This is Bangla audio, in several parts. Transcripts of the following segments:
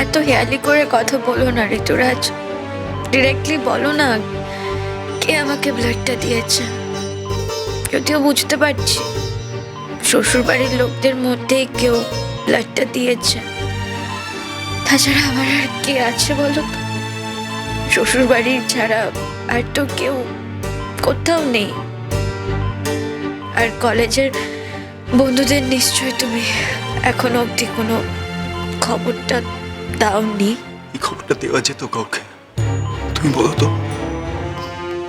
এত হেয়ালি করে কথা বলো না ঋতুরাজ, ডিরেক্টলি বলো না কে আমাকে ব্লাডটা দিয়েছে। যদিও বুঝতে পারছি শ্বশুর বাড়ির লোকদের মধ্যেই কেউ ব্লাডটা দিয়েছে, তাছাড়া আমার আর কে আছে বলো তো? শ্বশুর বাড়ির ছাড়া আর তো কেউ কোথাও নেই। আর কলেজের বন্ধুদের নিশ্চয়ই তুমি এখনো অব্দি কোনো খবরটা দাওনি। এই খবরটা দেওয়া যেত কাউকে? তুমি বলো তো।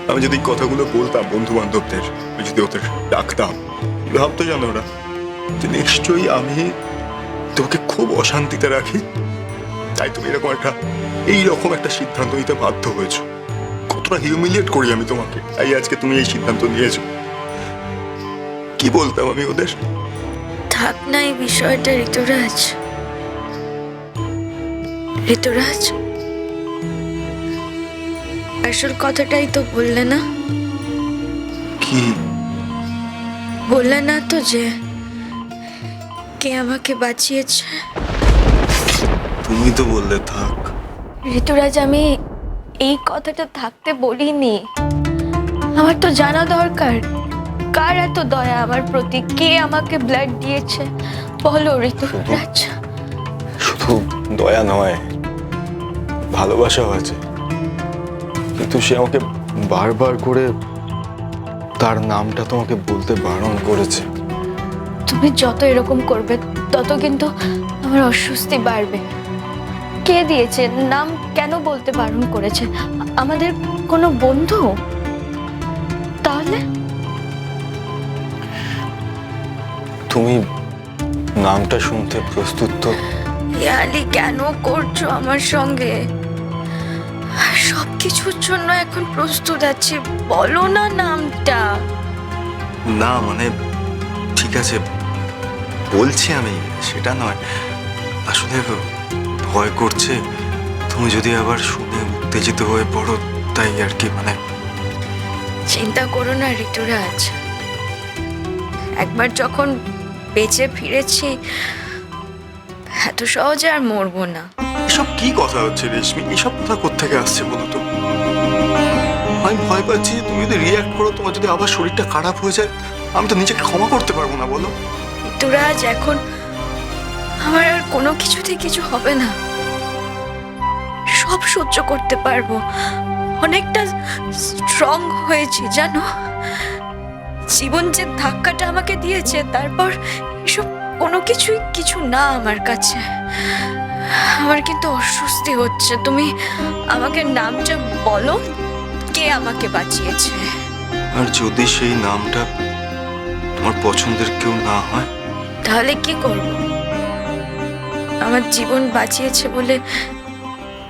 আমি যদি কথাগুলো বলতাম বন্ধু বান্ধবদের, যদি ওদের ডাকতাম, ভাবতো জানো ওরা যে নিশ্চয়ই আমি তোমাকে খুব অশান্তিতে রাখি, তাই তুমি এইরকম একটা সিদ্ধান্ত নিতে বাধ্য হয়েছো। কতটা হিউমিলিয়েট করি আমি তোমাকে, তাই আজকে তুমি এই সিদ্ধান্ত নিয়েছো। কি বলতাম আমি ওদের? থাক না এই বিষয়টা ঋতুরাজ। ঋতুরাজ, আসল কথাটাই তো বললে না। কি বললে না তো যে কে আমাকে বাঁচিয়েছে? তুমি তো বললে থাক। ঋতুরাজ, আমি এই কথাটা থাকতে বলিনি। আমার তো জানা দরকার কার এত দয়া আমার প্রতি, কে আমাকে ব্লাড দিয়েছে বলো ঋতুরাজ। শুধু দয়া নয়, ভালোবাসাও আছে, কিন্তু সে আমাকে বারবার করে তার নামটা তোমাকে বলতে বারণ করেছে। তুমি যত এরকম করবে তত কিন্তু আমার অস্বস্তি বাড়বে। কে দিয়েছে নাম, কেন বলতে বারণ করেছে? আমাদের কোনো বন্ধু? তাহলে তুমি নামটা শুনতে প্রস্তুত তো? ইয়ালি কেন করছো আমার সঙ্গে? সবকিছুর জন্য এখন প্রস্তুত আছি, বলো না নামটা। না মানে ঠিক আছে বলছি আমি, সেটা নয়, আসলে ভয় করছে তুমি যদি আবার শুনে উত্তেজিত হয়ে পড়ো, তাই আর কি। মানে চিন্তা করো না ঋতুরাজ, একবার যখন বেঁচে ফিরেছি এত সহজে আর মরবো না। এসব কি কথা হচ্ছে রেশমি? এসব কথা কোত্থেকে আসছে বলো তো? আমি ভয় পাচ্ছি যে তুমি যদি রিয়াক্ট করো, তোমার যদি আবার শরীরটা খারাপ হয়ে যায়, আমি তো নিজেকে ক্ষমা করতে পারবো না বলো। ঋতুরাজ, এখন আমার আর কোনো কিছুতে কিছু হবে না, সব সহ্য করতে পারবো। অনেকটা স্ট্রং হয়েছি জানো। জীবন যে ধাক্কাটা আমাকে দিয়েছে, তারপর এসব কোনো কিছুই কিছু না আমার কাছে। আমার কিন্তু অস্বস্তি হচ্ছে, তুমি আমাকে নামটা বলো, কে আমাকে বাঁচিয়েছে। আর যদি সেই নামটা তোমার পছন্দের কেউ না হয়, তাহলে কি করব? আমার জীবন বাঁচিয়েছে বলে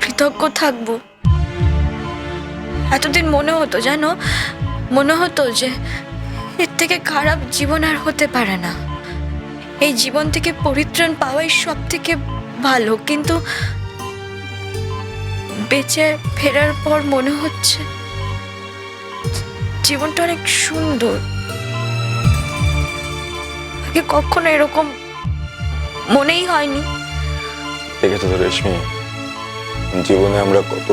কৃতজ্ঞ থাকবো? এতদিন মনে হতো জানো, মনে হতো যে এর থেকে খারাপ জীবন আর হতে পারে না, এই জীবন থেকে পরিত্রাণ পাওয়াই সব থেকে ভালো। কিন্তু বেঁচে ফেরার পর মনে হচ্ছে জীবনটা অনেক সুন্দর। আগে কখনো এরকম মনেই হয়নি। দেখেছো তো রেশমি, জীবনে আমরা কত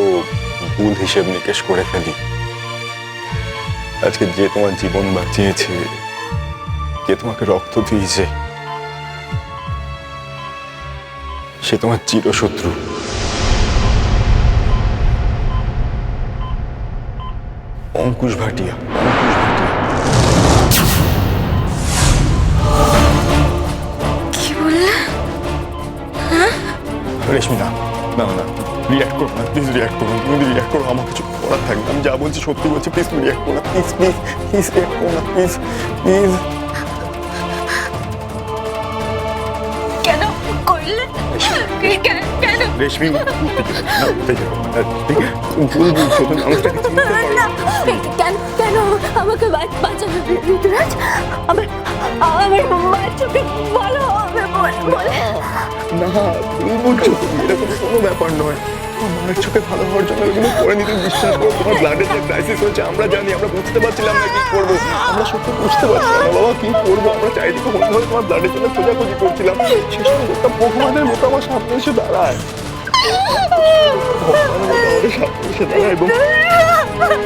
ভুল হিসেব নিকেশ করে ফেলি। আজকে যে তোমার জীবন বাঁচিয়েছে, যে তোমাকে রক্ত দিয়েছে, সে তোমার চিরশত্রু। অঙ্কুশ ভাটিয়া। কি বললে? রেশমি না না না, রিয়াক্ট করো না প্লিজ, রিয়াক্ট করো। তুমি রিয়াক্ট করো, আমার কিছু করার থাকবে। আমি যা বলছি সত্যি বলছি, প্লিজ তুমি রিয়াক্ট করো না, প্লিজ প্লিজ প্লিজ রিয়াক্ট করো না, প্লিজ প্লিজ। কেন করলে? কেন? রেশমি ভুল বুঝছো, তুমি মানুষটাকে চিনতে পারো না। কেন আমাকে বাঁচাবে ঋতুরাজ? আমার মায়ের চোখে ভালো হবে বলে। না ভুল বলছো তুমি, এরকম কোনো ব্যাপার নয়। মায়ের চোখে ভালো হওয়ার জন্য এগুলো করে নিতে বিশ্বাস করো। তোমার ব্লাডের যে ক্রাইসিস হয়েছে আমরা জানি, আমরা বুঝতে পারছিলাম না কি করবো। আমরা সত্যি বুঝতে পারছিলাম না বাবা কি করবো। আমরা চারিদিকে হতে তোমার ব্লাডের জন্য খোঁজাখুঁজি করছিলাম, শেষ একটা ভগবানের মতো আমার সামনে এসে দাঁড়ায়। আমাদের সামনে এসে দাঁড়ায় এবং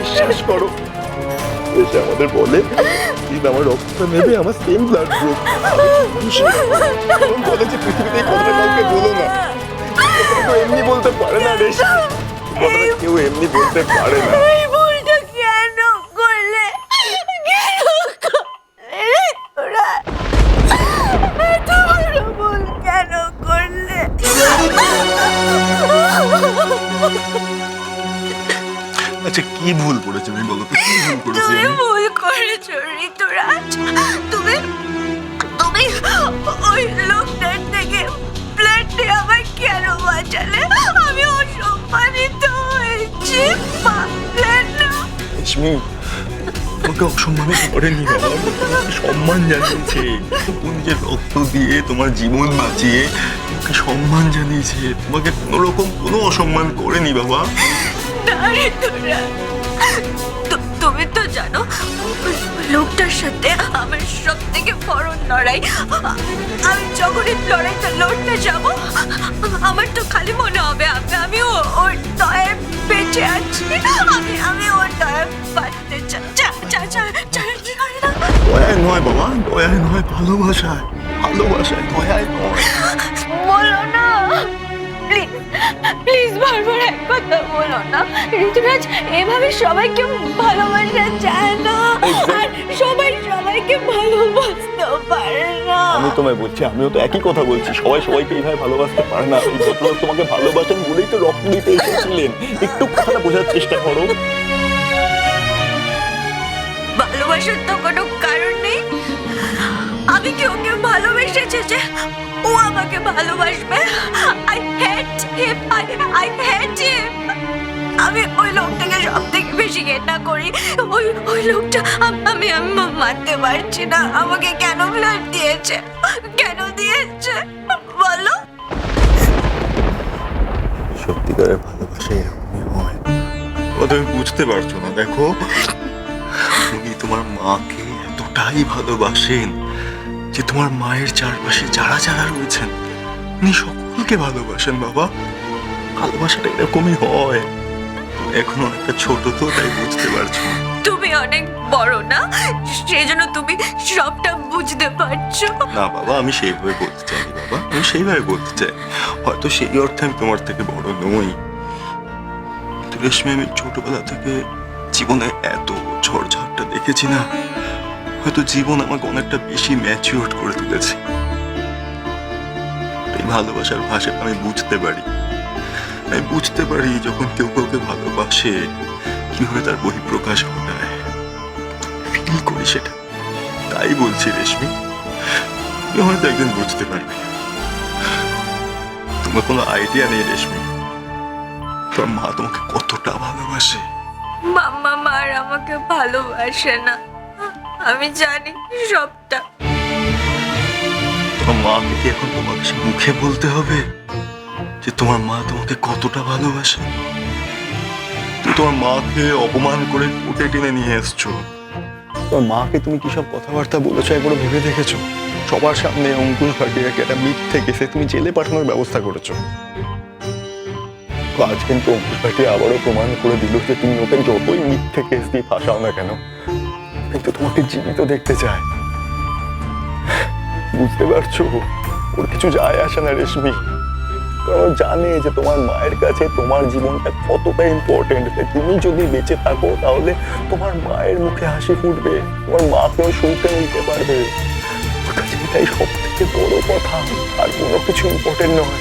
বিশ্বাস করো, এসে আমাদের বলে দিন আমার রক্তটা নেবে, আমার সেম ব্লাড গ্রুপ। বলে যে পৃথিবীতে এই কথাটা কাউকে বলো না, কেউ এমনি বলতে পারে না রে, কথাটা কেউ এমনি বলতে পারে না। এই ভুলটা কেন করলে? কেন করলে তোরা? এত বড় ভুল কেন করলে? আচ্ছা কি ভুল করেছি আমি, বলো তো কি ভুল করেছি তুমি আমি? ভুল করেছো ঋতুরাজ। তুমি তুমি ওই লোকটার থেকে ব্লাড দিয়ে আমায় কেন বাঁচালে? আমি অসম্মানিত হয়েছি। ব্লাড নাও। রেশমি, তোমাকে অসম্মানিত করেনি বাবা, তোমাকে সম্মান জানিয়েছে। ও নিজের রক্ত দিয়ে তোমার জীবন বাঁচিয়ে তোমাকে সম্মান জানিয়েছে, তোমাকে কোনো রকম কোনো অসম্মান করেনি বাবা। না ঋতুরাজ, তুমি তো জানো ওই লোকটার সাথে আমার সব থেকে বড় লড়াই। আমি যখনই লড়াইটা লড়তে যাব, আমার তো খালি মনে হবে আমি ওর দয়ায় বেঁচে আছি। আমি ওর দয়ায় বাঁচতে চাই। দয়ায় নয় বাবা, দয়ায় নয়, ভালোবাসায়, ভালোবাসায়, দয়ায় নয়। বলো না প্লিজ, প্লিজ বারবার এক কথা বলো না ঋতুরাজ। এভাবে সবাইকে ভালোবাসা যায় না, আর সবাই সবাইকে ভালোবাসতে পারে না। আমি তোমায় বলছি, আমিও তো একই কথা বলছি, সবাই সবাইকে এইভাবে ভালোবাসতে পারে না। এই ভদ্রলোক তোমাকে ভালোবাসেন বলেই তো রক্ত দিতে এসেছিলেন, একটু কথাটা বোঝার চেষ্টা করো। ভালোবাসার তো কোনো কারণ নেই। আমি কি ওকে ভালোবেসেছি যে ও আমাকে ভালোবাসবে? I hate him, I hate him. আমি ওই লোকটাকে সব থেকে বেশি ঘৃণা করি। ওই লোকটা আমি মানতে পারছি না। আমাকে কেন ব্লাড দিয়েছে? কেন দিয়েছে বলো? সত্যিকারের ভালোবাসা এরকমই হয়। ও তুমি বুঝতে পারছো না। দেখো, উনি তোমার মাকে এতটাই ভালোবাসেন যে তোমার মায়ের চারপাশে যারা যারা রয়েছেন উনি সকলকে ভালোবাসেন বাবা। ভালোবাসাটা এরকমই হয়। এখনো অনেকটা ছোট তো, তাই বুঝতে পারছো না। তুমি অনেক বড় না, সেই জন্য তুমি সবটা বুঝতে পারছো না বাবা, আমি সেইভাবে বলতে চাইনি বাবা, আমি সেইভাবে বলতে চাই। হয়তো সেই অর্থে আমি তোমার থেকে বড় নই। রেশমি, আমি ছোটবেলা থেকে জীবনে এত ঝড়ঝাপটা দেখেছি না, হয়তো জীবন আমাকে অনেকটা বেশি ম্যাচিওর করে তুলেছে। এই ভালোবাসার ভাষাটা আমি বুঝতে পারি। আমি বুঝতে পারি যখন কেউ কাউকে ভালোবাসে কিভাবে তার বহিঃপ্রকাশ ঘটায়, ফিল করি সেটা। তাই বলছি রেশমি, তুমি হয়তো একদিন বুঝতে পারবে। তোমার কোনো আইডিয়া নেই রেশমি, তোমার মা তোমাকে কতটা ভালোবাসে। মাম্মা মার আমাকে ভালোবাসে না, আমি জানি সবটা। তোমার মাকে কি এখন তোমাকে সে মুখে বলতে হবে যে তোমার মা তোমাকে কতটা ভালোবাসে? তুমি তোমার মাকে অপমান করে কোর্টে টেনে নিয়ে এসছো। তোমার মাকে তুমি কি সব কথাবার্তা বলেছো একবার ভেবে দেখেছো? সবার সামনে অঙ্কুশ ভাটিয়াকে একটা মিথ্যে কেসে তুমি জেলে পাঠানোর ব্যবস্থা করেছো। তো আজ কিন্তু অঙ্কুশ ভাটিয়া আবারও প্রমাণ করে দিল যে তুমি ওকে যতই মিথ্যে কেস দিয়ে ফাঁসাও না কেন, কিন্তু তোমাকে জীবিত দেখতে চায়। বুঝতে পারছো? ওর কিছু যায় আসে না রেশমি, কারণ ও জানে যে তোমার মায়ের কাছে তোমার জীবনটা কতটা ইম্পর্টেন্ট। তুমি যদি বেঁচে থাকো তাহলে তোমার মায়ের মুখে হাসি ফুটবে, তোমার মাকেও সুখে নিতে পারবে। ওর কাছে এটাই সব থেকে বড় কথা, আর কোনো কিছু ইম্পর্টেন্ট নয়।